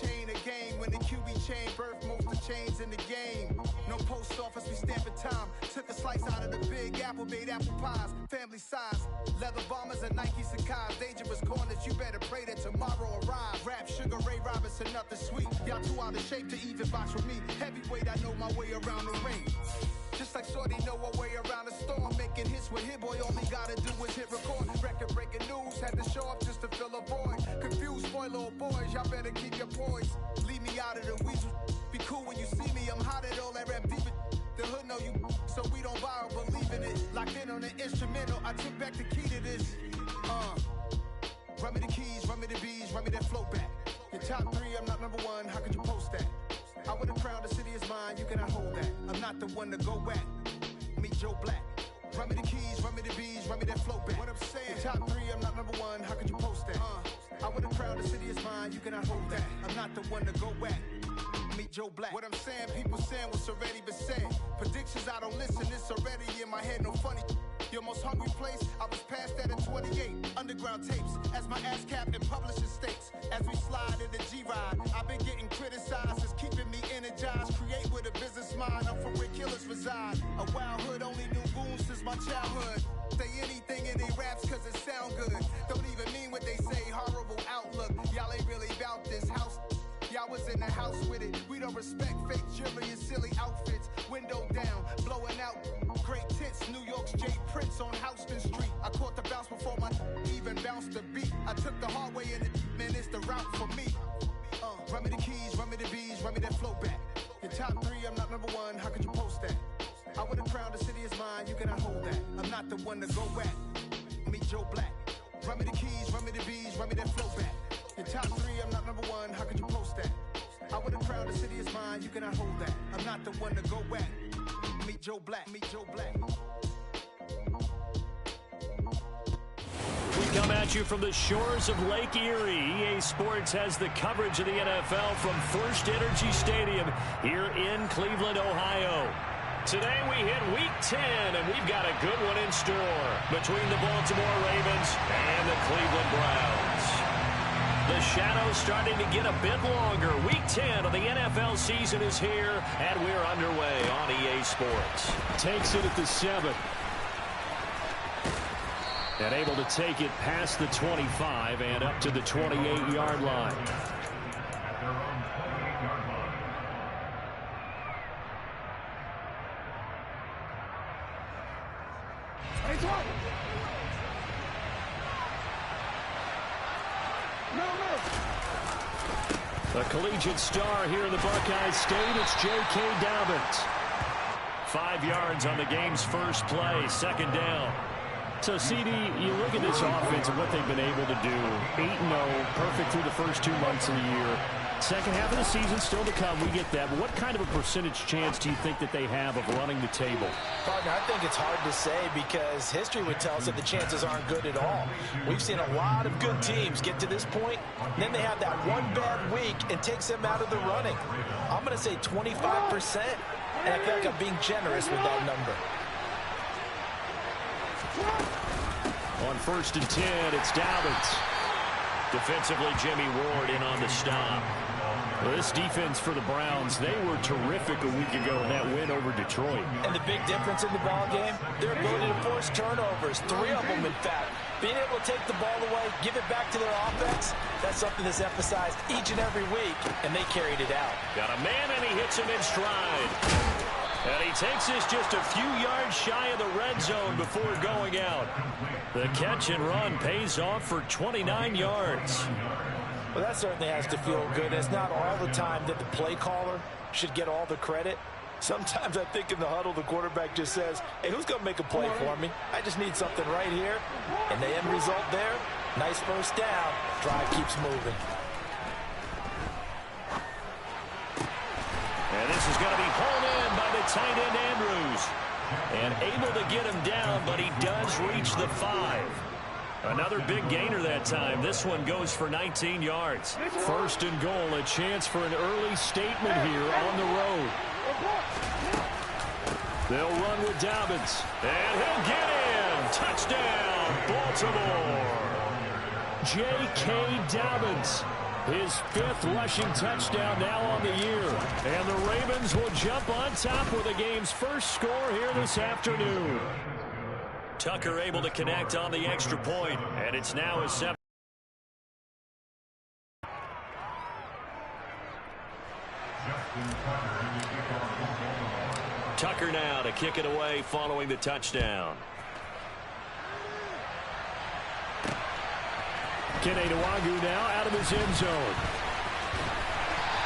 chain of game. When the QB chain birthed most of chains in the game. No post office, we stamping time. Took a slice out of the big apple, made apple pies. Family size, leather bombers and Nike Sacai's. Dangerous corners, you better pray that tomorrow arrives. Rap, Sugar Ray Robinson, nothing sweet. Y'all too out of shape to even box with me. Heavyweight, I know my way around the ring. Just like Shorty know her way around the storm. Making hits with Hit Boy, all he gotta do is hit record. Record breaking news, had to show up just to fill a void. Confused, spoil little boys, y'all better keep your poise. Leave me out of the weasel. Be cool when you see me, I'm hot at all that rap deep. The hood know you, so we don't borrow, believe in it. Locked in on the instrumental, I took back the key to this. Run me the keys, run me the bees, run me that flow back. Your top 3, I'm not number 1, how could you post that? I would have crowned the city is mine, you cannot hold that. I'm not the one to go back. Meet Joe Black. Run me the keys, run me the bees, run me that flow back. What I'm saying, top 3, I'm not number 1, how could you post that? I would have crowned the city is mine, you cannot hold that. I'm not the one to go back. Meet Joe Black. What I'm saying, people saying what's already been said. Predictions, I don't listen, it's already in my head, no funny. Your most hungry place, I was past that at 28. Underground tapes, as my ass cap in publishing states. As we slide in the G-Ride, I've been getting criticized, it's keeping me energized. Create with a business mind, I'm from where killers reside. A wild hood, only knew goons since my childhood. Say anything in they raps cause it sound good. Don't even mean what they say, horrible outlook. Y'all ain't really about this house. Y'all was in the house with it. We don't respect fake jewelry and silly outfits. Window down, blowing out great tits. New York's J. Prince on Houston Street. I caught the bounce before my even bounced the beat. I took the hard way and it, man, it's the route for me. Run me the keys, run me the bees, run me that flow back. Your top 3, I'm not number 1, how could you post that? I would have crowned the city is mine, you cannot hold that. I'm not the one to go back. Meet Joe Black. Run me the keys, run me the bees, run me that flow back. Your top 3, I'm not number 1, how could you post that? I would have crowned the city is mine, you cannot hold that. I'm not the one to go back. Meet Joe Black, meet Joe Black. We come at you from the shores of Lake Erie. EA Sports has the coverage of the NFL from First Energy Stadium here in Cleveland, Ohio. Today we hit Week 10, and we've got a good one in store between the Baltimore Ravens and the Cleveland Browns. The shadow's starting to get a bit longer. Week 10 of the NFL season is here, and we're underway on EA Sports. Takes it at the 7. And able to take it past the 25 and up to the 28-yard line. A collegiate star here in the Buckeye State, it's J.K. Dobbins. 5 yards on the game's first play, second down. So, CD, you look at this offense and what they've been able to do. 8-0, perfect through the first 2 months of the year. Second half of the season still to come, we get that. But what kind of a percentage chance do you think that they have of running the table? Partner, I think it's hard to say because history would tell us that the chances aren't good at all. We've seen a lot of good teams get to this point, and then they have that one bad week and takes them out of the running. I'm going to say 25%, and I feel like I'm being generous with that number. On 1st and 10, it's Dobbins. Defensively, Jimmy Ward in on the stop. Well, this defense for the Browns, they were terrific a week ago in that win over Detroit. And the big difference in the ball game, their ability to force turnovers, 3 of them, in fact. Being able to take the ball away, give it back to their offense, that's something that's emphasized each and every week, and they carried it out. Got a man, and he hits him in stride. And he takes this just a few yards shy of the red zone before going out. The catch and run pays off for 29 yards. Well, that certainly has to feel good. It's not all the time that the play caller should get all the credit. Sometimes I think in the huddle, the quarterback just says, hey, who's going to make a play for me? I just need something right here. And the end result there, nice first down. Drive keeps moving. And this is going to be hauled in by the tight end Andrews. And able to get him down, but he does reach the 5. Another big gainer that time. This one goes for 19 yards. 1st and goal, a chance for an early statement here on the road. They'll run with Dobbins. And he'll get in. Touchdown, Baltimore. J.K. Dobbins. His 5th rushing touchdown now on the year. And the Ravens will jump on top with the game's first score here this afternoon. Tucker able to connect on the extra point, and it's now a 7. Tucker now to kick it away following the touchdown. Kene Nwangwu now out of his end zone.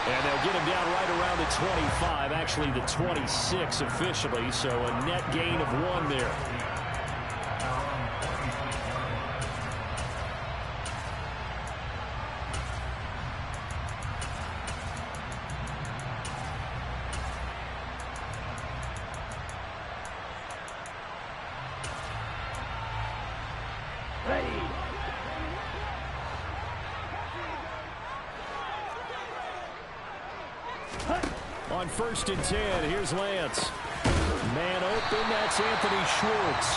And they'll get him down right around the 25, actually the 26 officially, so a net gain of 1 there. On 1st and 10, here's Lance. Man open, that's Anthony Schwartz.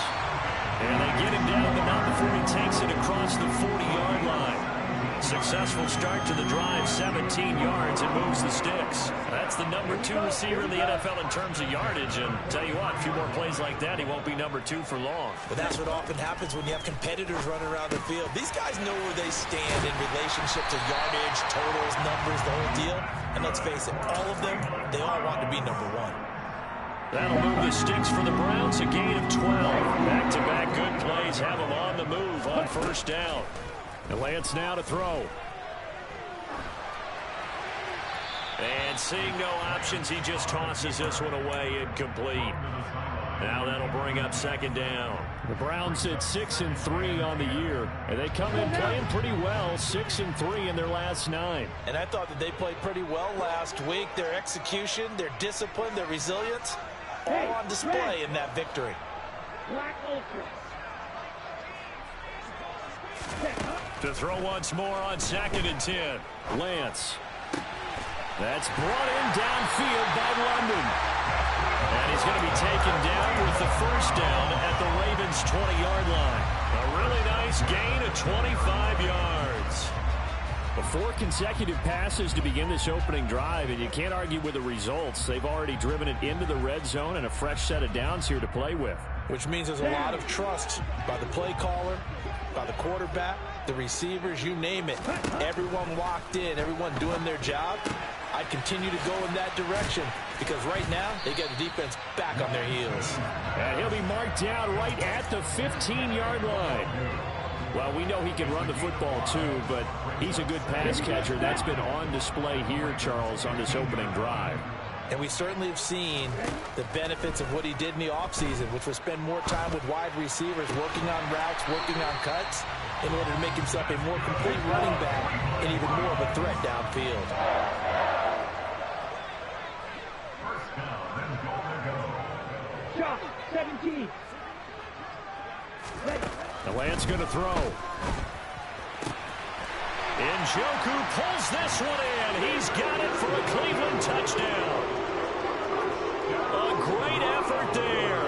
And they get him down, but not before he takes it across the 40-yard line. Successful start to the drive, 17 yards, and moves the sticks. That's the number 2 receiver in the NFL in terms of yardage. And tell you what, a few more plays like that, he won't be number 2 for long. But that's what often happens when you have competitors running around the field. These guys know where they stand in relationship to yardage, totals, numbers, the whole deal. And let's face it, all of them, they all want to be number 1. That'll move the sticks for the Browns, a gain of 12. Back-to-back good plays have them on the move on 1st down. And Lance now to throw. And seeing no options, he just tosses this one away, incomplete. Now that'll bring up 2nd down. The Browns at 6-3 on the year, and they come in playing pretty well, 6-3 in their last 9. And I thought that they played pretty well last week. Their execution, their discipline, their resilience, all on display in that victory. To throw once more on 2nd and 10. Lance. That's brought in downfield by London. And he's going to be taken down with the 1st down at the Ravens' 20-yard line. A really nice gain of 25 yards. 4 consecutive passes to begin this opening drive, and you can't argue with the results. They've already driven it into the red zone and a fresh set of downs here to play with. Which means there's a lot of trust by the play caller, by the quarterback, the receivers, you name it. Everyone locked in, everyone doing their job. I'd continue to go in that direction because right now they get the defense back on their heels. And he'll be marked down right at the 15-yard line. Well, we know he can run the football too, but he's a good pass catcher. That's been on display here, Charles, on this opening drive. And we certainly have seen the benefits of what he did in the offseason, which was spend more time with wide receivers, working on routes, working on cuts, in order to make himself a more complete running back and even more of a threat downfield. Shot, 17. The Lance going to throw. Njoku pulls this one in. He's got it for a Cleveland touchdown. A great effort there.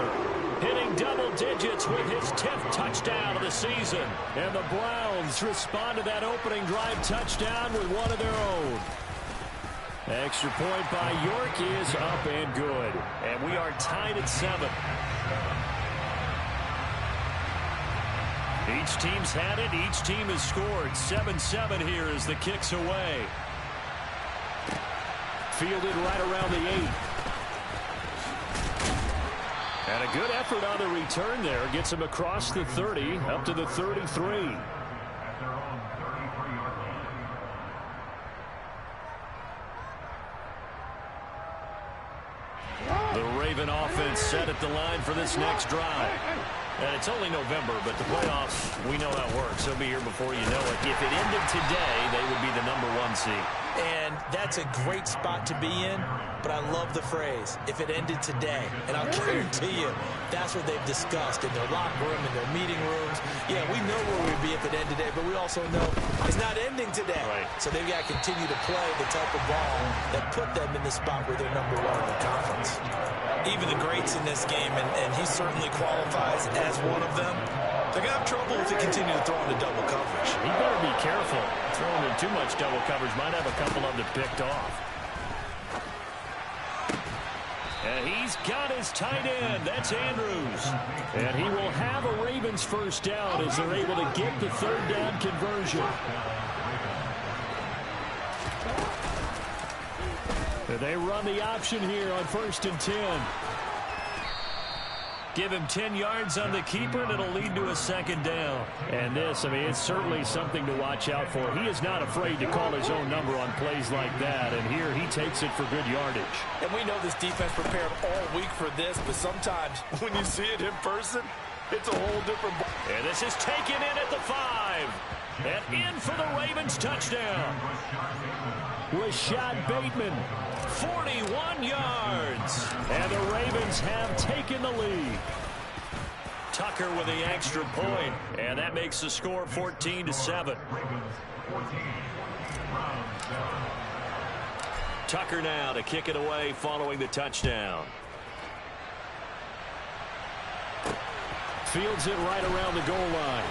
Hitting double digits with his 10th touchdown of the season. And the Browns respond to that opening drive touchdown with one of their own. Extra point by York is up and good. And we are tied at 7. Each team's had it. Each team has scored. 7-7 here as the kick's away. Fielded right around the 8. And a good effort on the return there. Gets him across the 30, up to the 33. The Raven offense set at the line for this next drive. And it's only November, but the playoffs, we know how it works. They'll be here before you know it. If it ended today, they would be the number 1 seed. And that's a great spot to be in, but I love the phrase, if it ended today. And I'll guarantee you, that's what they've discussed in their locker room, in their meeting rooms. Yeah, we know where we'd be if it ended today, but we also know it's not ending today. Right. So they've got to continue to play the type of ball that put them in the spot where they're number 1 in the conference. Even the greats in this game, and he certainly qualifies as one of them, They're going to have trouble if they continue to throw into double coverage. He better be careful. Throwing in too much double coverage might have a couple of them picked off. And he's got his tight end. That's Andrews. And he will have a Ravens first down as they're able to get the third down conversion. And they run the option here on 1st and 10. Give him 10 yards on the keeper, and it'll lead to a second down. And this, I mean, it's certainly something to watch out for. He is not afraid to call his own number on plays like that, and here he takes it for good yardage. And we know this defense prepared all week for this, but sometimes when you see it in person, it's a whole different ball. And this is taken in at the 5. And in for the Ravens touchdown. Rashad Bateman, 41 yards. And the Ravens have taken the lead. Tucker with the extra point, and that makes the score 14-7. Tucker now to kick it away following the touchdown. Fields it right around the goal line.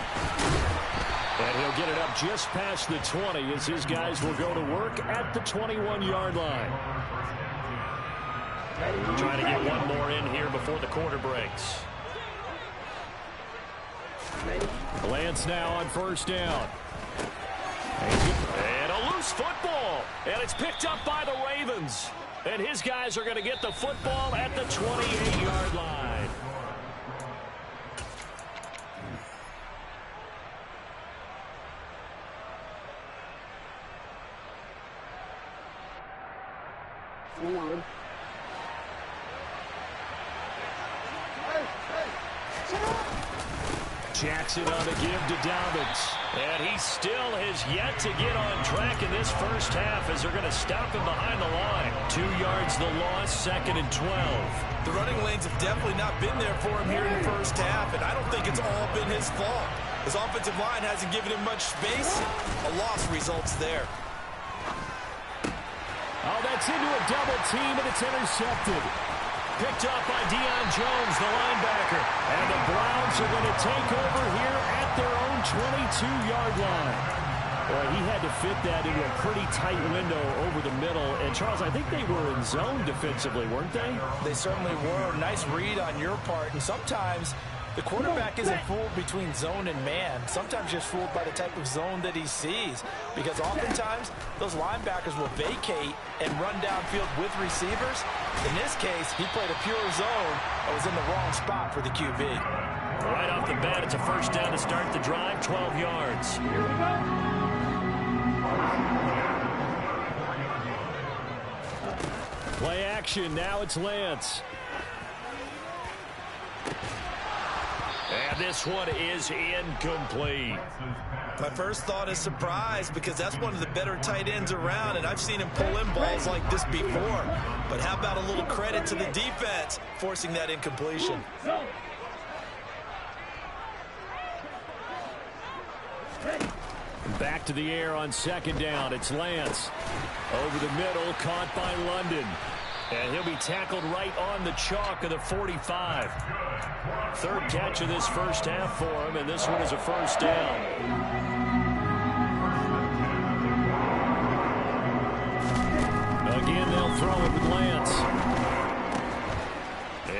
And he'll get it up just past the 20 as his guys will go to work at the 21-yard line. Trying to get one more in here before the quarter breaks. Lance now on first down. And a loose football. And it's picked up by the Ravens. And his guys are going to get the football at the 28-yard line. Jackson on the give to Dobbins. And he still has yet to get on track in this first half as they're going to stop him behind the line. 2 yards the loss, 2nd and 12. The running lanes have definitely not been there for him here in the first half, and I don't think it's all been his fault. His offensive line hasn't given him much space. A loss results there. Oh, that's into a double team, and it's intercepted. Picked up by Deion Jones, the linebacker. And the Browns are going to take over here at their own 22-yard line. Boy, he had to fit that into a pretty tight window over the middle. And, Charles, I think they were in zone defensively, weren't they? They certainly were. Nice read on your part. And sometimes the quarterback isn't fooled between zone and man. Sometimes just fooled by the type of zone that he sees. Because oftentimes, those linebackers will vacate and run downfield with receivers. In this case, he played a pure zone and was in the wrong spot for the QB. Right off the bat, it's a first down to start the drive, 12 yards. Here we go. Play action, now it's Lance. And this one is incomplete. My first thought is surprise because that's one of the better tight ends around, and I've seen him pull in balls like this before. But how about a little credit to the defense forcing that incompletion? Back to the air on second down. It's Lance. Over the middle, caught by London. And he'll be tackled right on the chalk of the 45. Third catch of this first half for him, and this one is a first down. Again, they'll throw it with Lance.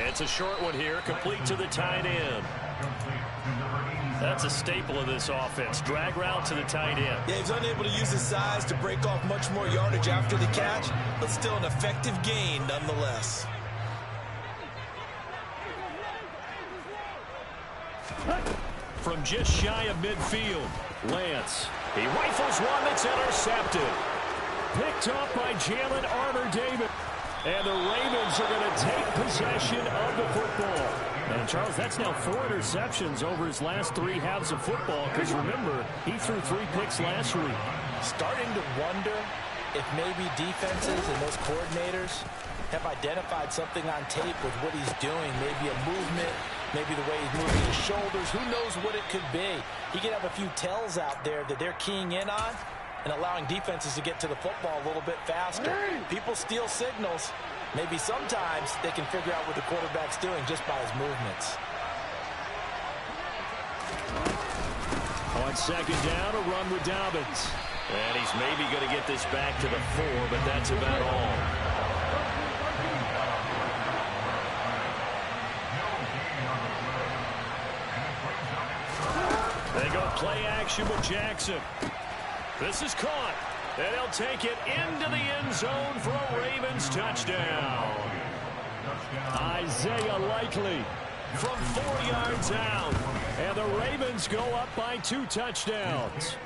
It's a short one here, complete to the tight end. That's a staple of this offense. Drag route to the tight end. Yeah, he's unable to use his size to break off much more yardage after the catch, but still an effective gain nonetheless. From just shy of midfield, Lance. He rifles one that's intercepted. Picked up by Jalen Armour-Davis. And the Ravens are going to take possession of the football. And, Charles, that's now 4 interceptions over his last 3 halves of football. Because, remember, he threw 3 picks last week. Starting to wonder if maybe defenses and those coordinators have identified something on tape with what he's doing. Maybe a movement, maybe the way he's moving his shoulders. Who knows what it could be? He could have a few tells out there that they're keying in on and allowing defenses to get to the football a little bit faster. People steal signals. Maybe sometimes they can figure out what the quarterback's doing just by his movements. On second down, a run with Dobbins. And he's maybe going to get this back to the 4, but that's about all. They go play action with Jackson. This is caught. And he'll take it into the end zone for a Ravens touchdown. Isaiah Likely from 4 yards out. And the Ravens go up by 2 touchdowns.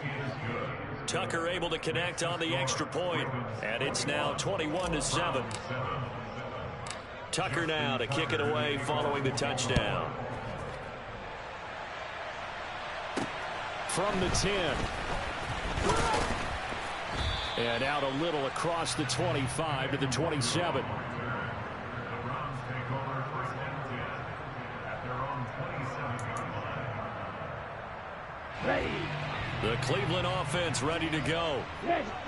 Tucker able to connect on the extra point. And it's now 21-7. Tucker now to kick it away following the touchdown. From the 10. And out a little across the 25 to the 27. The Cleveland offense ready to go.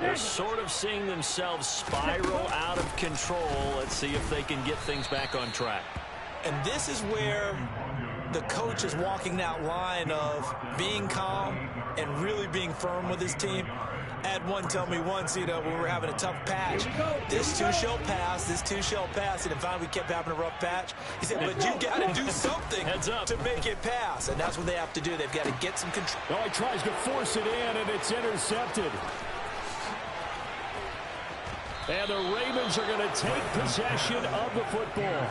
They're sort of seeing themselves spiral out of control. Let's see if they can get things back on track. And this is where the coach is walking that line of being calm and really being firm with his team. I had one tell me once, when we were having a tough patch, this too shall pass, this too shall pass. And finally we kept having a rough patch. He said, but you got to do something to make it pass. And that's what they have to do. They've got to get some control. Oh, he tries to force it in, and it's intercepted. And the Ravens are going to take possession of the football.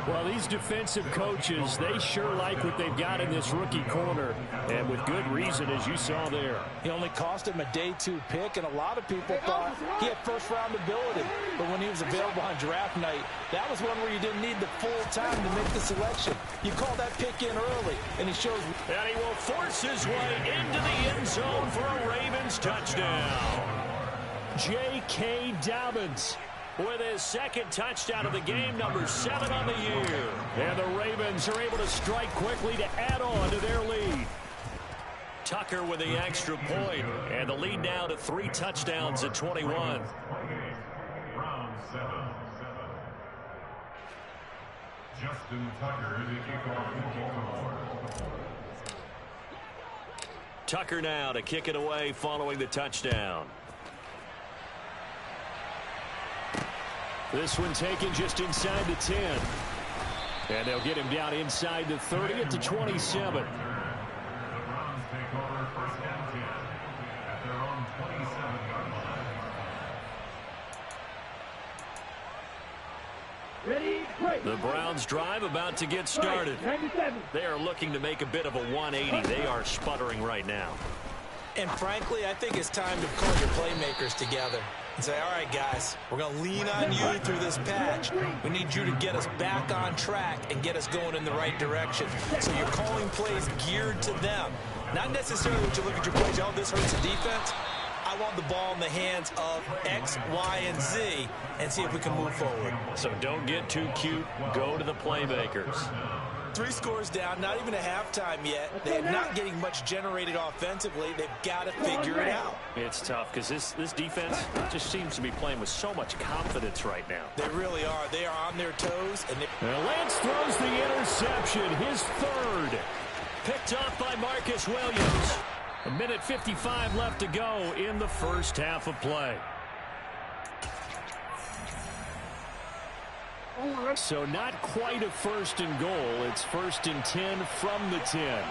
Well, these defensive coaches, they sure like what they've got in this rookie corner. And with good reason, as you saw there. He only cost him a day 2 pick, and a lot of people thought he had first-round ability. But when he was available on draft night, that was one where you didn't need the full time to make the selection. You call that pick in early, and he shows. And he will force his way into the end zone for a Ravens touchdown. J.K. Dobbins with his second touchdown of the game, number 7 on the year. And the Ravens are able to strike quickly to add on to their lead. Tucker with the extra point, and the lead now to 3 touchdowns at 21. Justin Tucker, the kickoff. Tucker now to kick it away following the touchdown. This one taken just inside the 10. And they'll get him down inside the 30 at the 27. The Browns take over first and 10 at their own 27-yard line. Ready, break. The Browns drive about to get started. They are looking to make a bit of a 180. They are sputtering right now. And frankly, I think it's time to call your playmakers together and say, all right, guys, we're going to lean on you through this patch. We need you to get us back on track and get us going in the right direction. So you're calling plays geared to them. Not necessarily that you look at your plays, oh, this hurts the defense. I want the ball in the hands of X, Y, and Z and see if we can move forward. So don't get too cute. Go to the playmakers. 3 scores down, not even a halftime yet. They're not getting much generated offensively. They've got to figure it out. It's tough because this defense just seems to be playing with so much confidence right now. They really are. They are on their toes. And Lance throws the interception, his 3rd. Picked off by Marcus Williams. 1:55 left to go in the first half of play. So not quite a 1st and goal. It's 1st and 10 from the 10.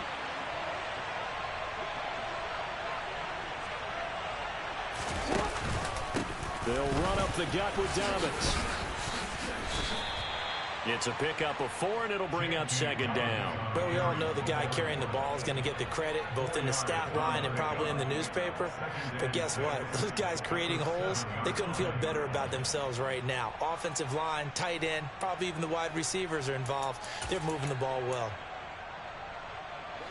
They'll run up the gut with Dobbins. It's a pickup of 4, and it'll bring up 2nd down. But we all know the guy carrying the ball is going to get the credit, both in the stat line and probably in the newspaper. But guess what? Those guys creating holes, they couldn't feel better about themselves right now. Offensive line, tight end, probably even the wide receivers are involved. They're moving the ball well.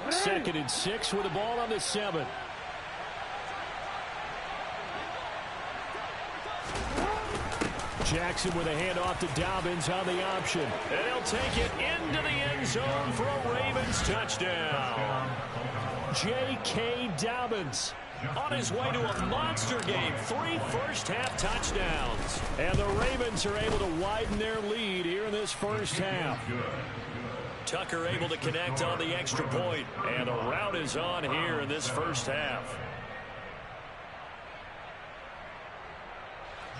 2nd and 6 with the ball on the 7. Jackson with a handoff to Dobbins on the option. And he'll take it into the end zone for a Ravens touchdown. J.K. Dobbins On his way to a monster game, 3 first-half touchdowns. And the Ravens are able to widen their lead here in this first half. Tucker able to connect on the extra point, and the route is on here in this first half.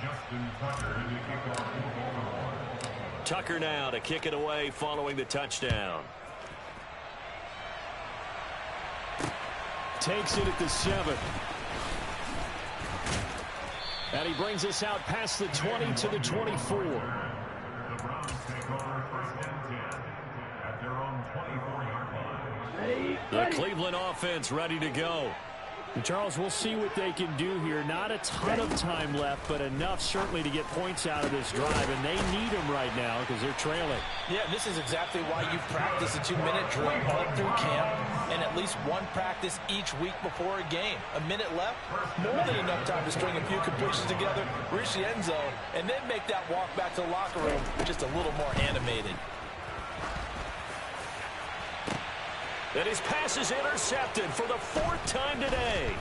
Justin Tucker in the kickoff for Baltimore. Tucker now to kick it away following the touchdown. Takes it at the 7. And he brings us out past the 20 to the 24. The Browns take over first and 10 at their own 24-yard line. The Cleveland offense ready to go. And Charles, we'll see what they can do here. Not a ton of time left, but enough certainly to get points out of this drive, and they need them right now because they're trailing. Yeah, this is exactly why you practice a 2-minute drill all through camp and at least one practice each week before a game. A minute left, more than enough time to string a few completions together, reach the end zone, and then make that walk back to the locker room just a little more animated. And his pass is intercepted for the 4th time today.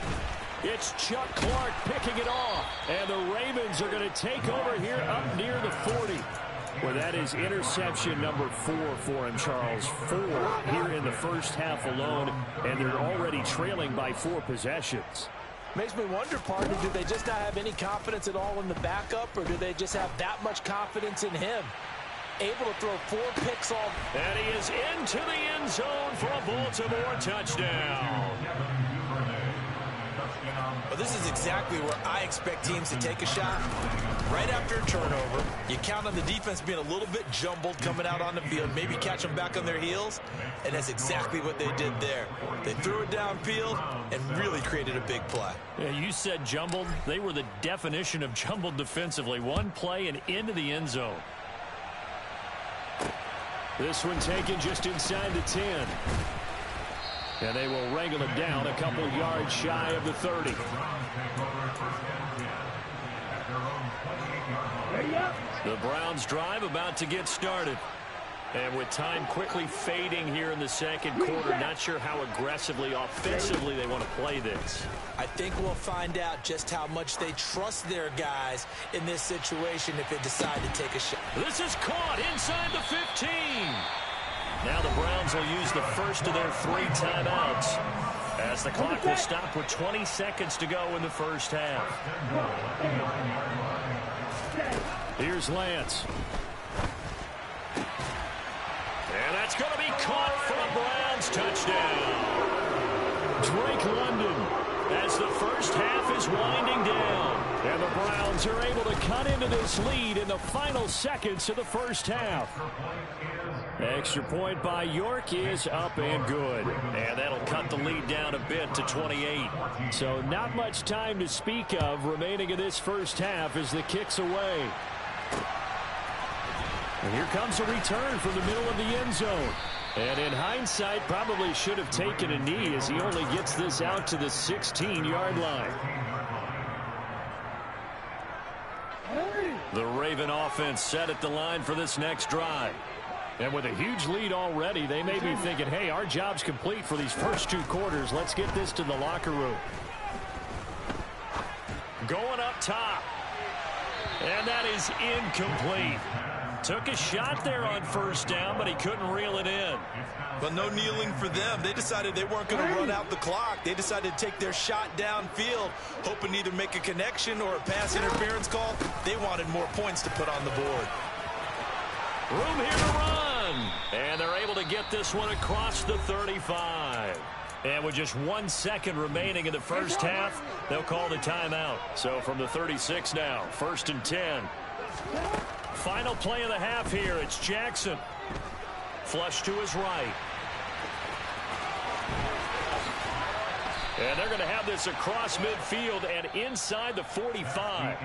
It's Chuck Clark picking it off. And the Ravens are going to take over here up near the 40. Well, that is interception number 4 for him, Charles. 4 here in the first half alone, and they're already trailing by 4 possessions. Makes me wonder, partner, do they just not have any confidence at all in the backup, or do they just have that much confidence in him? Able to throw 4 picks on. And he is into the end zone for a Baltimore touchdown. Well, this is exactly where I expect teams to take a shot. Right after a turnover, you count on the defense being a little bit jumbled coming out on the field, maybe catch them back on their heels, and that's exactly what they did there. They threw it downfield and really created a big play. Yeah, you said jumbled. They were the definition of jumbled defensively. One play and into the end zone. This one taken just inside the 10. And they will wrangle it down a couple yards shy of the 30. The Browns drive about to get started. And with time quickly fading here in the second quarter, not sure how aggressively, offensively they want to play this. I think we'll find out just how much they trust their guys in this situation if they decide to take a shot. This is caught inside the 15. Now the Browns will use the first of their 3 timeouts as the clock will stop with 20 seconds to go in the first half. Here's Lance. And that's going to be caught for a Browns touchdown. Drake London as the first half is winding down. And the Browns are able to cut into this lead in the final seconds of the first half. Extra point by York is up and good. And that'll cut the lead down a bit to 28. So not much time to speak of remaining in this first half as the kick's away. And here comes a return from the middle of the end zone. And in hindsight, probably should have taken a knee as he only gets this out to the 16-yard line. The Raven offense set at the line for this next drive. And with a huge lead already, they may be thinking, hey, our job's complete for these first 2 quarters. Let's get this to the locker room. Going up top. And that is incomplete. Took a shot there on first down, but he couldn't reel it in. But no kneeling for them. They decided they weren't going to run out the clock. They decided to take their shot downfield, hoping to either make a connection or a pass interference call. They wanted more points to put on the board. Room here to run. And they're able to get this one across the 35. And with just 1 second remaining in the first half, they'll call the timeout. So from the 36 now, 1st and 10. Final play of the half here. It's Jackson. Flush to his right. And they're going to have this across midfield and inside the 45.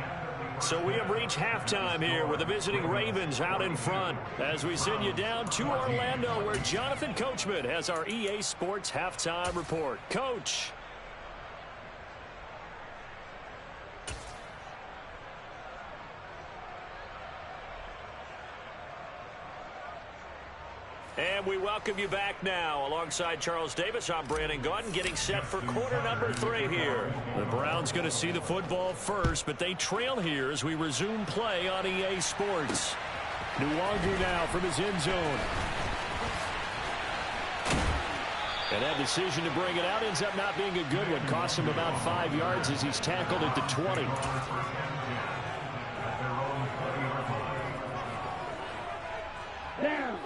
So we have reached halftime here with the visiting Ravens out in front as we send you down to Orlando where Jonathan Coachman has our EA Sports halftime report. Coach. And we welcome you back now. Alongside Charles Davis, I'm Brandon Gaudin, getting set for quarter number 3 here. The Browns going to see the football first, but they trail here as we resume play on EA Sports. Nwangu now from his end zone. And that decision to bring it out ends up not being a good one. Costs him about 5 yards as he's tackled at the 20.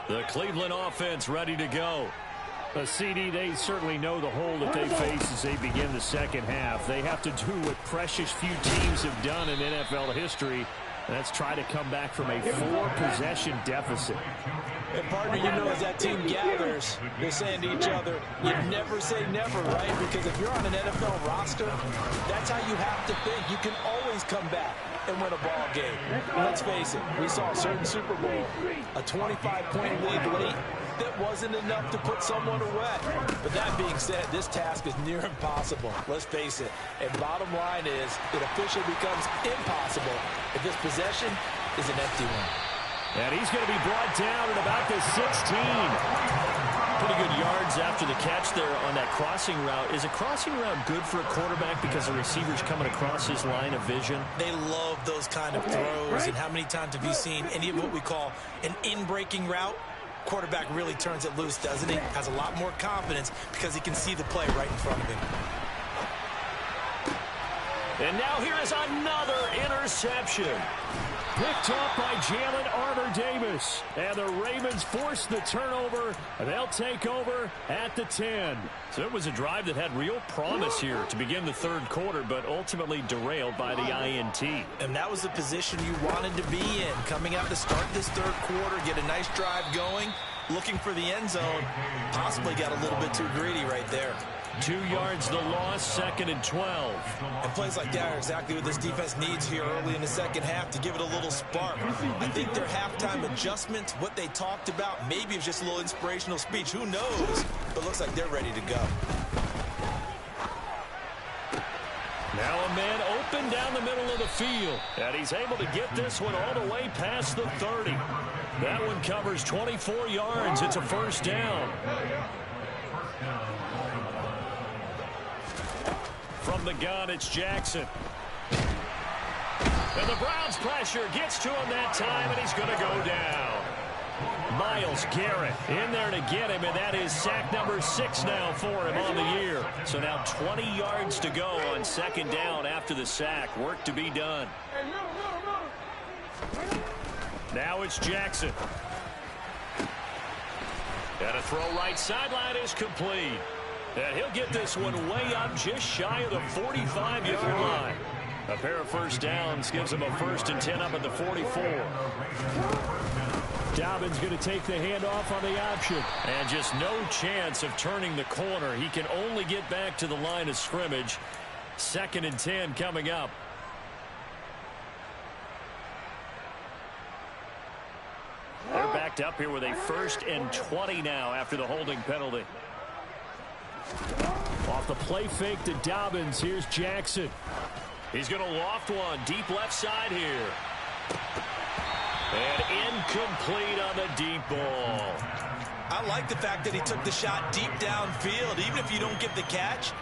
The Cleveland offense ready to go. A CD, they certainly know the hole that they face as they begin the second half. They have to do what precious few teams have done in NFL history. That's try to come back from a 4-possession deficit. And partner, you know, as that team gathers, they're saying to each other, you never say never, right? Because if you're on an NFL roster, that's how you have to think. You can always come back and win a ball game. Let's face it, we saw a certain Super Bowl, a 25-point lead late. That wasn't enough to put someone away. But that being said, this task is near impossible. Let's face it. And bottom line is, it officially becomes impossible if this possession is an empty one. And he's going to be brought down at about the 16. Pretty good yards after the catch there on that crossing route. Is a crossing route good for a quarterback because the receiver's coming across his line of vision? They love those kind of throws. And how many times have you seen any of what we call an in-breaking route? Quarterback really turns it loose, doesn't he? Has a lot more confidence because he can see the play right in front of him. And now here is another interception. Picked up by Jalen Armour-Davis. And the Ravens force the turnover. And they'll take over at the 10. So it was a drive that had real promise here to begin the third quarter, but ultimately derailed by the INT. And that was the position you wanted to be in. Coming out to start this third quarter, get a nice drive going, looking for the end zone. Possibly got a little bit too greedy right there. 2 yards the loss, 2nd and 12. And plays like that are exactly what this defense needs here early in the second half to give it a little spark. I think their halftime adjustment, what they talked about, maybe it's just a little inspirational speech. Who knows? But it looks like they're ready to go. Now a man open down the middle of the field. And he's able to get this one all the way past the 30. That one covers 24 yards. It's a first down. From the gun, it's Jackson. And the Browns pressure gets to him that time, and he's going to go down. Myles Garrett in there to get him, and that is sack number 6 now for him on the year. So now 20 yards to go on second down after the sack. Work to be done. Now it's Jackson. And a throw right sideline is complete. And he'll get this one way up just shy of the 45-yard line. A pair of first downs gives him a 1st and 10 up at the 44. Dobbins going to take the handoff on the option. And just no chance of turning the corner. He can only get back to the line of scrimmage. 2nd and 10 coming up. They're backed up here with a 1st and 20 now after the holding penalty. Off the play fake to Dobbins. Here's Jackson. He's going to loft one deep left side here. And incomplete on the deep ball. I like the fact that he took the shot deep downfield. Even if you don't get the catch,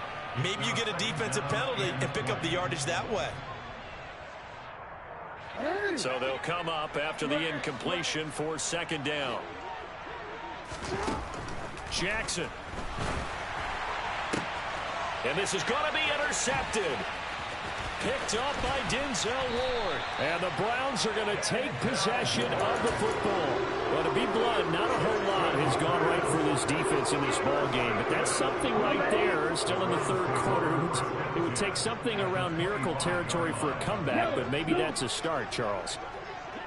maybe you get a defensive penalty and pick up the yardage that way. So they'll come up after the incompletion for 2nd down. Jackson. And this is going to be intercepted. Picked up by Denzel Ward. And the Browns are going to take possession of the football. Well, to be blunt, not a whole lot has gone right for this defense in this ball game. But that's something right there still in the third quarter. It would take something around miracle territory for a comeback, but maybe that's a start, Charles.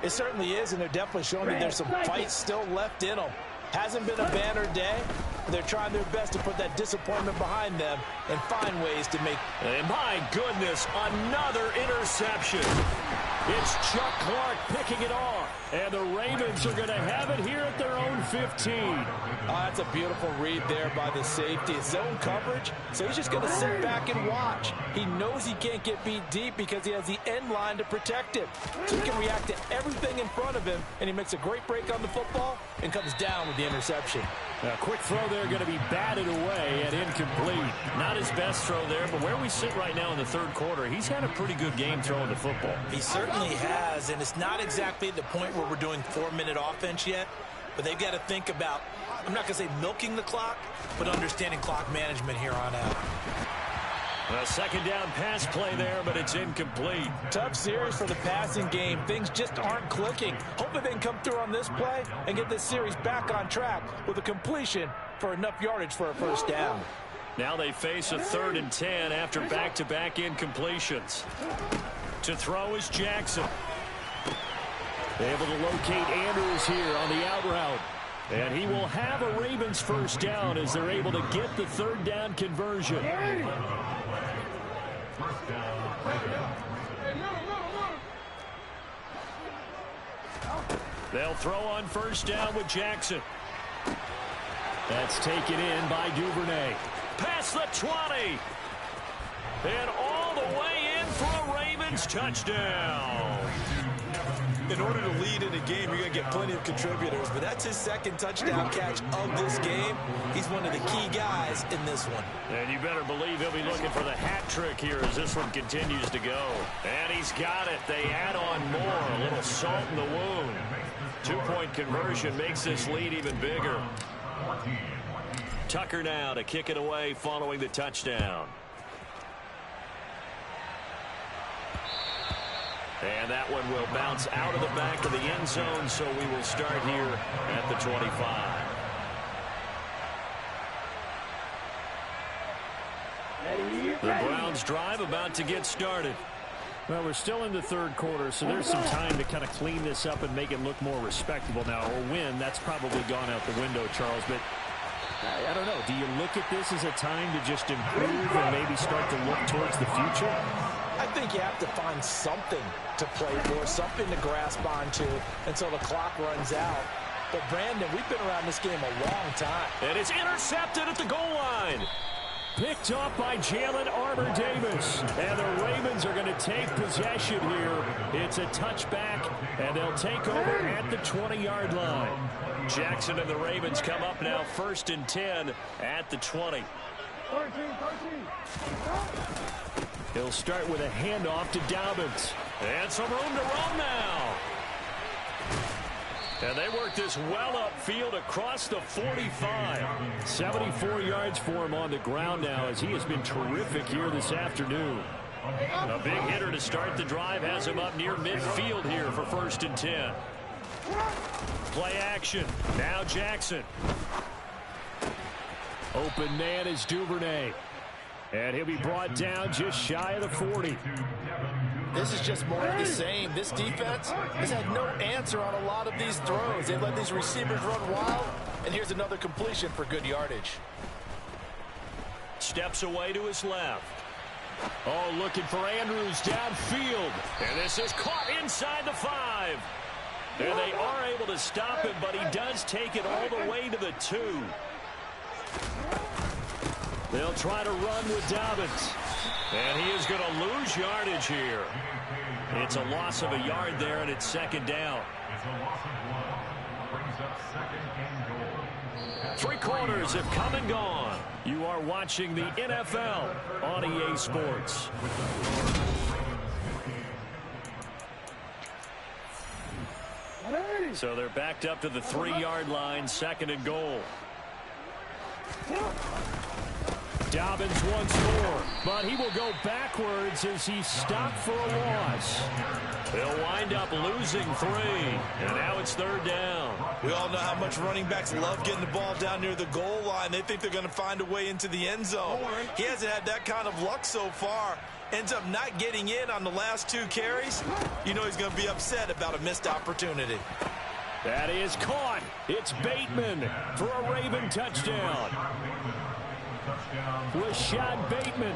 It certainly is, and they're definitely showing that there's some fight still left in them. Hasn't been a banner day. They're trying their best to put that disappointment behind them and find ways to make. And my goodness, another interception. It's Chuck Clark picking it off. And the Ravens are going to have it here at their own 15. That's a beautiful read there by the safety. It's zone coverage, so he's just going to sit back and watch. He knows he can't get beat deep because he has the end line to protect it. So he can react to everything in in front of him, and he makes a great break on the football and comes down with the interception. A quick throw there, going to be batted away and incomplete. Not his best throw there, but where we sit right now in the third quarter, he's had a pretty good game throwing the football. He certainly has, and it's not exactly the point where we're doing 4-minute offense yet, but they've got to think about, I'm not going to say milking the clock, but understanding clock management here on out. A second down pass play there, but it's incomplete. Tough series for the passing game. Things just aren't clicking. Hopefully they can come through on this play and get this series back on track with a completion for enough yardage for a first down. Now they face a 3rd and 10 after back-to-back incompletions. To throw is Jackson. Able to locate Andrews here on the out route. And he will have a Ravens first down as they're able to get the 3rd down conversion. They'll throw on first down with Jackson. That's taken in by Duvernay. Past the 20. And all the way in for a Ravens touchdown. In order to lead in a game, you're going to get plenty of contributors, but that's his 2nd touchdown catch of this game. He's one of the key guys in this one. And you better believe he'll be looking for the hat trick here as this one continues to go. And he's got it. They add on more. A little salt in the wound. 2-point conversion makes this lead even bigger. Tucker now to kick it away following the touchdown. And that one will bounce out of the back of the end zone, so we will start here at the 25. The Browns drive about to get started. Well, we're still in the third quarter, so there's some time to kind of clean this up and make it look more respectable now. Or win, that's probably gone out the window, Charles. But I don't know. Do you look at this as a time to just improve and maybe start to look towards the future? I think you have to find something to play for, something to grasp onto until the clock runs out. But, Brandon, we've been around this game a long time. And it's intercepted at the goal line. Picked off by Jalen Armour-Davis. And the Ravens are going to take possession here. It's a touchback, and they'll take over at the 20-yard line. Jackson and the Ravens come up now 1st and 10 at the 20. He'll start with a handoff to Dobbins. And some room to run now. And they work this well upfield across the 45. 74 yards for him on the ground now as he has been terrific here this afternoon. A big hitter to start the drive has him up near midfield here for 1st and 10. Play action. Now Jackson. Open man is Duvernay. And he'll be brought down just shy of the 40. This is just more of the same. This defense has had no answer on a lot of these throws. They've let these receivers run wild, and here's another completion for good yardage. Steps away to his left. Oh, looking for Andrews downfield. And this is caught inside the 5. And they are able to stop him, but he does take it all the way to the 2. They'll try to run with Dobbins. And he is going to lose yardage here. It's a loss of a yard there, and it's 2nd down. It's a loss of 1. Brings up 2nd and goal. 3 quarters have come and gone. You are watching the NFL on EA Sports. So they're backed up to the 3-yard line, 2nd and goal. Dobbins once more, but he will go backwards as he's stopped for a loss. They'll wind up losing 3, and now it's 3rd down. We all know how much running backs love getting the ball down near the goal line. They think they're going to find a way into the end zone. He hasn't had that kind of luck so far. Ends up not getting in on the last 2 carries. You know he's going to be upset about a missed opportunity. That is caught. It's Bateman for a Raven touchdown. Rashad Bateman.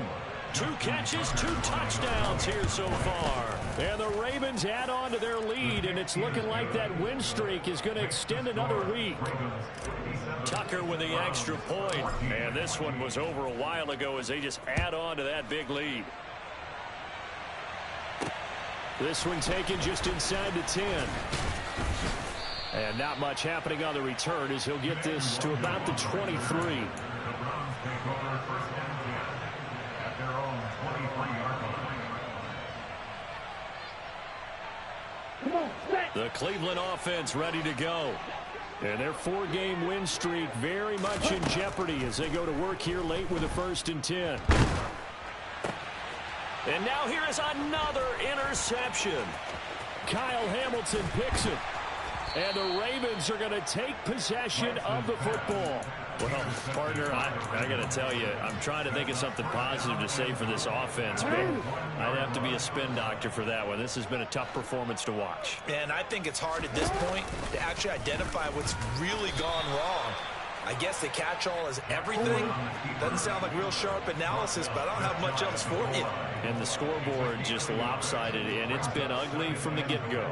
2 catches, 2 touchdowns here so far. And the Ravens add on to their lead, and it's looking like that win streak is going to extend another week. Tucker with the extra point. And this one was over a while ago as they just add on to that big lead. This one taken just inside the 10. And not much happening on the return as he'll get this to about the 23. The Browns take over first and 10 at their own 23-yard line. The Cleveland offense ready to go. And their 4-game win streak very much in jeopardy as they go to work here late with a first and 10. And now here is another interception. Kyle Hamilton picks it. And the Ravens are going to take possession of the football. Well, partner, I got to tell you, I'm trying to think of something positive to say for this offense, but I'd have to be a spin doctor for that one. This has been a tough performance to watch. And I think it's hard at this point to actually identify what's really gone wrong. I guess the catch-all is everything. Doesn't sound like real sharp analysis, but I don't have much else for you. And the scoreboard just lopsided, and it's been ugly from the get-go.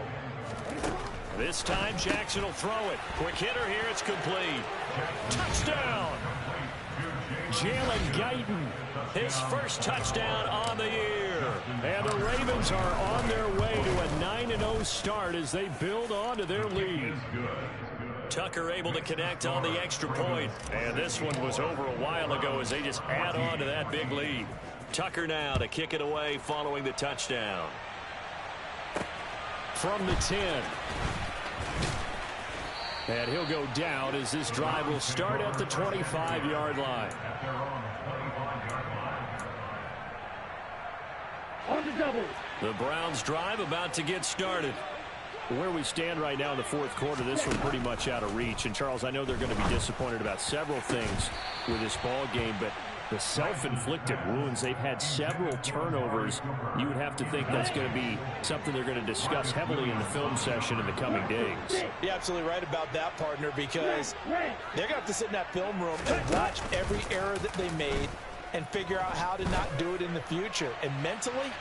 This time, Jackson will throw it. Quick hitter here, it's complete. Touchdown! Jalen Guyton, his first touchdown on the year. And the Ravens are on their way to a 9-0 start as they build on to their lead. Tucker able to connect on the extra point. And this one was over a while ago as they just add on to that big lead. Tucker now to kick it away following the touchdown. From the 10. And he'll go down as this drive will start at the 25-yard line. On the double. The Browns drive about to get started. Where we stand right now in the fourth quarter, this one pretty much out of reach. And, Charles, I know they're going to be disappointed about several things with this ball game, but the self-inflicted wounds, they've had several turnovers. You would have to think that's going to be something they're going to discuss heavily in the film session in the coming days. You're absolutely right about that, partner, because they're going to have to sit in that film room and watch every error that they made and figure out how to not do it in the future. And mentally,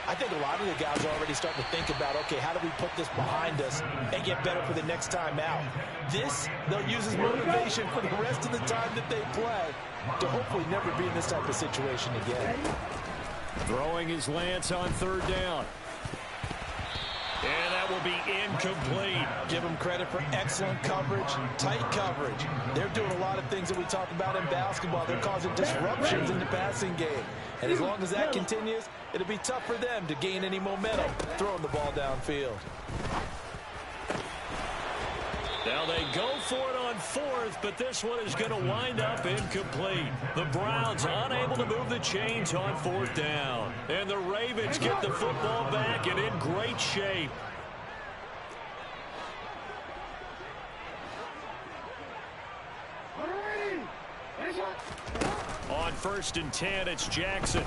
I think a lot of the guys are already starting to think about, okay, how do we put this behind us and get better for the next time out? This, they'll use as motivation for the rest of the time that they play to hopefully never be in this type of situation again. Throwing his Lance on third down. And that will be incomplete. Give them credit for excellent coverage, tight coverage. They're doing a lot of things that we talk about in basketball. They're causing disruptions in the passing game. And as long as that continues, it'll be tough for them to gain any momentum throwing the ball downfield. Now they go for it on fourth, but this one is going to wind up incomplete. The Browns unable to move the chains on fourth down. And the Ravens get the football back and in great shape. On first and 10, it's Jackson.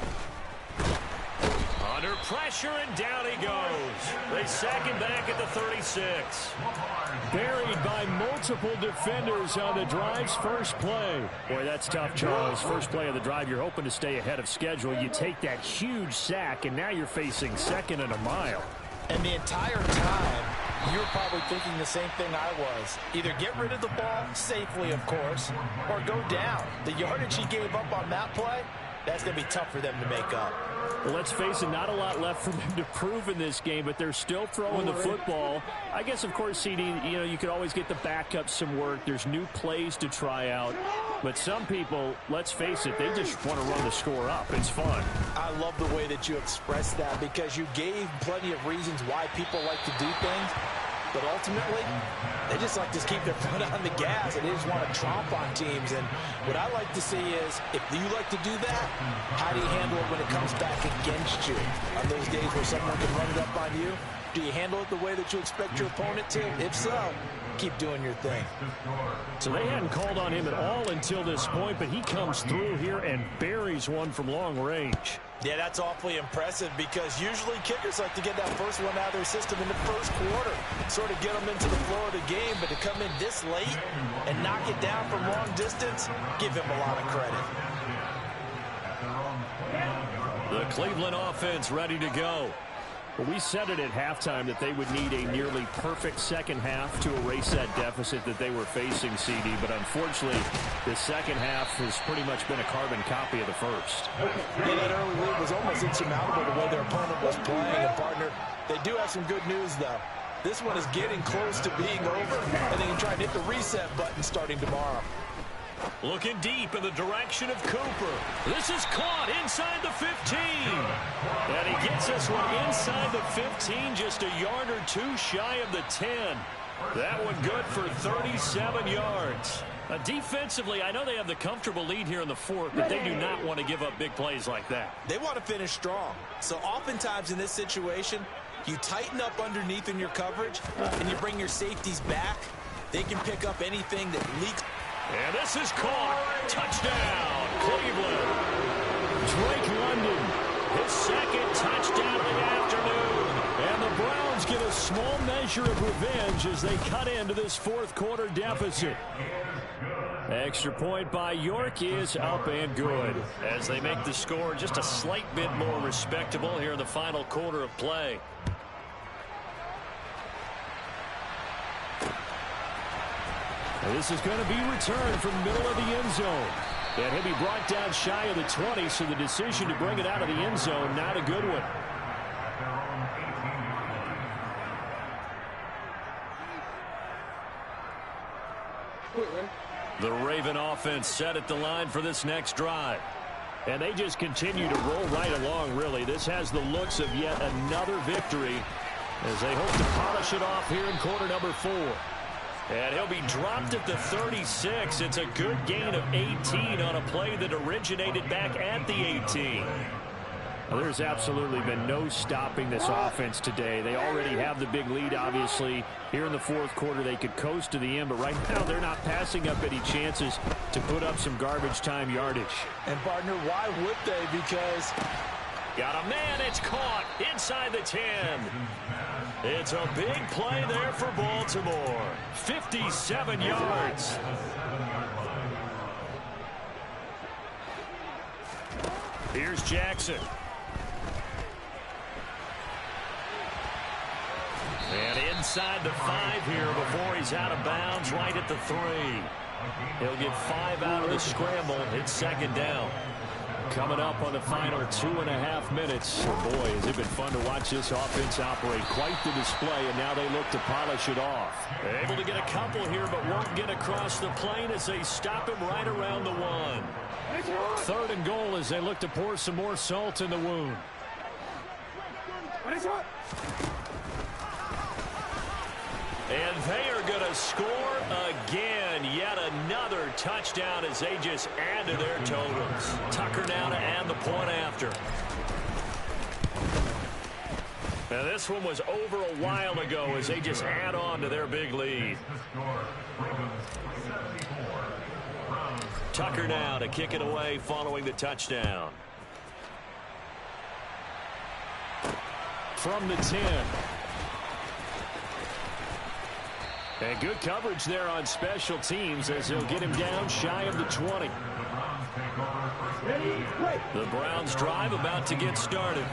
Under pressure, and down he goes. They sack him back at the 36. Buried by multiple defenders on the drive's first play. Boy, that's tough, Charles. First play of the drive, you're hoping to stay ahead of schedule. You take that huge sack, and now you're facing second and a mile. And the entire time, you're probably thinking the same thing I was. Either get rid of the ball safely, of course, or go down. The yardage he gave up on that play, that's going to be tough for them to make up. Well, let's face it, not a lot left for them to prove in this game, but they're still throwing the football. I guess, of course, CD, you could always get the backup some work. There's new plays to try out. But some people, let's face it, they just want to run the score up. It's fun. I love the way that you expressed that because you gave plenty of reasons why people like to do things. But ultimately, they just like to keep their foot on the gas, and they just want to tromp on teams. And what I like to see is, if you like to do that, how do you handle it when it comes back against you? On those days where someone can run it up on you, do you handle it the way that you expect your opponent to? If so, keep doing your thing. So they hadn't called on him at all until this point, but he comes through here and buries one from long range. Yeah, that's awfully impressive because usually kickers like to get that first one out of their system in the first quarter, sort of get them into the flow of the game, but to come in this late and knock it down from long distance, give him a lot of credit. The Cleveland offense ready to go. Well, we said it at halftime that they would need a nearly perfect second half to erase that deficit that they were facing, CD. But unfortunately, the second half has pretty much been a carbon copy of the first. Yeah, that early lead was almost insurmountable the way their opponent was playing. And, partner, They do have some good news, though. This one is getting close to being over, and they can try and hit the reset button starting tomorrow. Looking deep in the direction of Cooper. This is caught inside the 15. And he gets this one inside the 15, just a yard or two shy of the 10. That one good for 37 yards. Defensively, I know they have the comfortable lead here in the fourth, but they do not want to give up big plays like that. They want to finish strong. So oftentimes in this situation, you tighten up underneath in your coverage, and you bring your safeties back. They can pick up anything that leaks. And this is caught. Touchdown, Cleveland. Drake London, his second touchdown of the afternoon. And the Browns get a small measure of revenge as they cut into this fourth quarter deficit. Extra point by York is up and good as they make the score just a slight bit more respectable here in the final quarter of play. This is going to be returned from the middle of the end zone. And he'll be brought down shy of the 20, so the decision to bring it out of the end zone, not a good one. The Raven offense set at the line for this next drive. And they just continue to roll right along, really. This has the looks of yet another victory as they hope to polish it off here in quarter number 4. And he'll be dropped at the 36. It's a good gain of 18 on a play that originated back at the 18. Well, there's absolutely been no stopping this offense today. They already have the big lead, obviously. Here in the fourth quarter, they could coast to the end, but right now they're not passing up any chances to put up some garbage time yardage. And, partner, why would they? Because got a man. It's caught inside the 10. It's a big play there for Baltimore. 57 yards. Here's Jackson. And inside the 5 here before he's out of bounds, right at the 3. He'll get 5 out of the scramble. It's second down. Coming up on the final 2.5 minutes. Oh boy, has it been fun to watch this offense operate. Quite the display, and now they look to polish it off. Able to get a couple here, but won't get across the plane as they stop him right around the 1. Third and goal as they look to pour some more salt in the wound. And they are going to score again. Yet another touchdown as they just add to their totals. Tucker now to add the point after. Now this one was over a while ago as they just add on to their big lead. Tucker now to kick it away following the touchdown. From the 10. And good coverage there on special teams as they'll get him down shy of the 20. The Browns drive about to get started.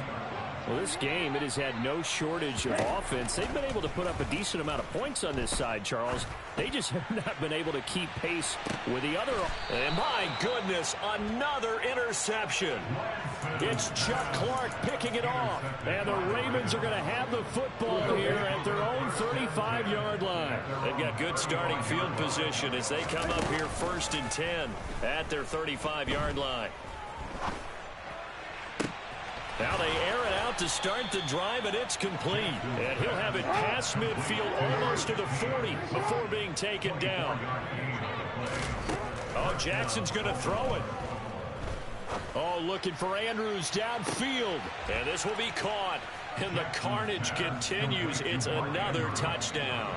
Well, this game, it has had no shortage of offense. They've been able to put up a decent amount of points on this side, Charles. They just have not been able to keep pace with the other. And my goodness, another interception. It's Chuck Clark picking it off. And the Ravens are going to have the football here at their own 35-yard line. They've got good starting field position as they come up here 1st and 10 at their 35-yard line. Now they air it out to start the drive, and it's complete. And he'll have it past midfield almost to the 40 before being taken down. Oh, Jackson's going to throw it. Oh, looking for Andrews downfield. And this will be caught. And the carnage continues. It's another touchdown.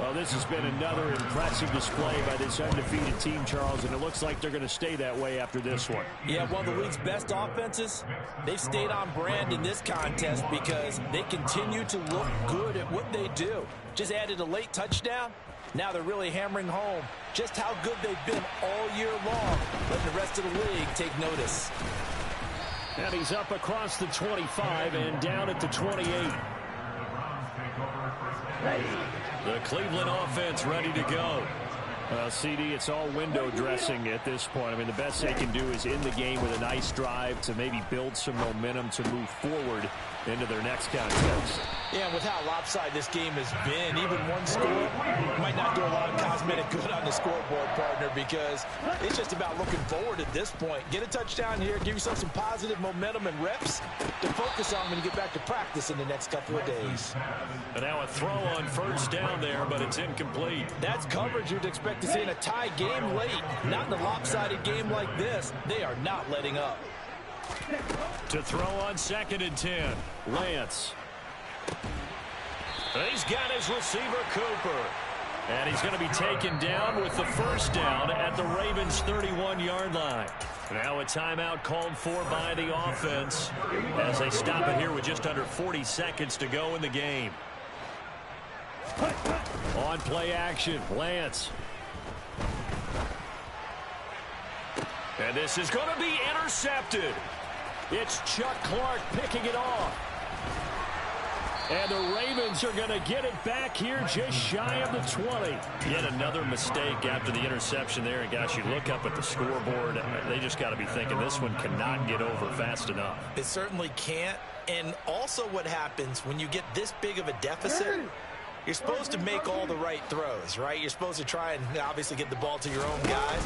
Well, this has been another impressive display by this undefeated team, Charles, and it looks like they're going to stay that way after this one. Yeah, one of the league's best offenses. They've stayed on brand in this contest because they continue to look good at what they do. Just added a late touchdown. Now they're really hammering home just how good they've been all year long, letting the rest of the league take notice. And he's up across the 25 and down at the 28. The Cleveland offense ready to go. CD, it's all window dressing at this point. I mean, the best they can do is end the game with a nice drive to maybe build some momentum to move forward into their next contest. Yeah, and with how lopsided this game has been, even one score might not do a lot of cosmetic good on the scoreboard, partner, because it's just about looking forward at this point. Get a touchdown here, give yourself some positive momentum and reps to focus on when you get back to practice in the next couple of days. And now a throw on first down there, but it's incomplete. That's coverage you'd expect to see in a tie game late. Not in a lopsided game like this. They are not letting up. To throw on 2nd and 10, Lance. He's got his receiver, Cooper. And he's going to be taken down with the first down at the Ravens' 31-yard line. Now a timeout called for by the offense as they stop it here with just under 40 seconds to go in the game. On play action, Lance. And this is going to be intercepted. It's Chuck Clark picking it off. And the Ravens are going to get it back here just shy of the 20. Yet another mistake after the interception there. And, gosh, you look up at the scoreboard, they just got to be thinking this one cannot get over fast enough. It certainly can't. And also what happens when you get this big of a deficit, you're supposed to make all the right throws, right? You're supposed to try and obviously get the ball to your own guys.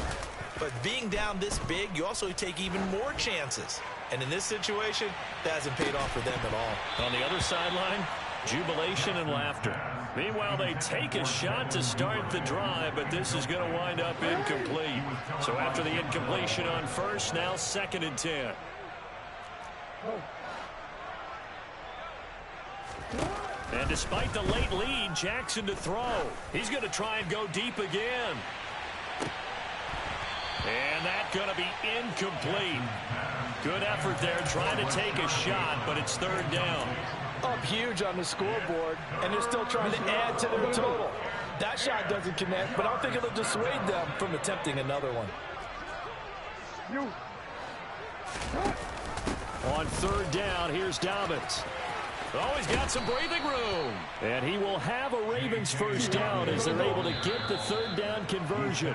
But being down this big, you also take even more chances. And in this situation, that hasn't paid off for them at all. On the other sideline, jubilation and laughter. Meanwhile, they take a shot to start the drive, but this is going to wind up incomplete. So after the incompletion on first, now 2nd and 10. And despite the late lead, Jackson to throw. He's going to try and go deep again. And that's going to be incomplete. Good effort there trying to take a shot, but it's 3rd down. Up huge on the scoreboard, and they're still trying to add to their total. That shot doesn't connect, but I don't think it'll dissuade them from attempting another one. On 3rd down, here's Dobbins. Oh, he's got some breathing room. And he will have a Ravens first down as they're able to get the 3rd down conversion.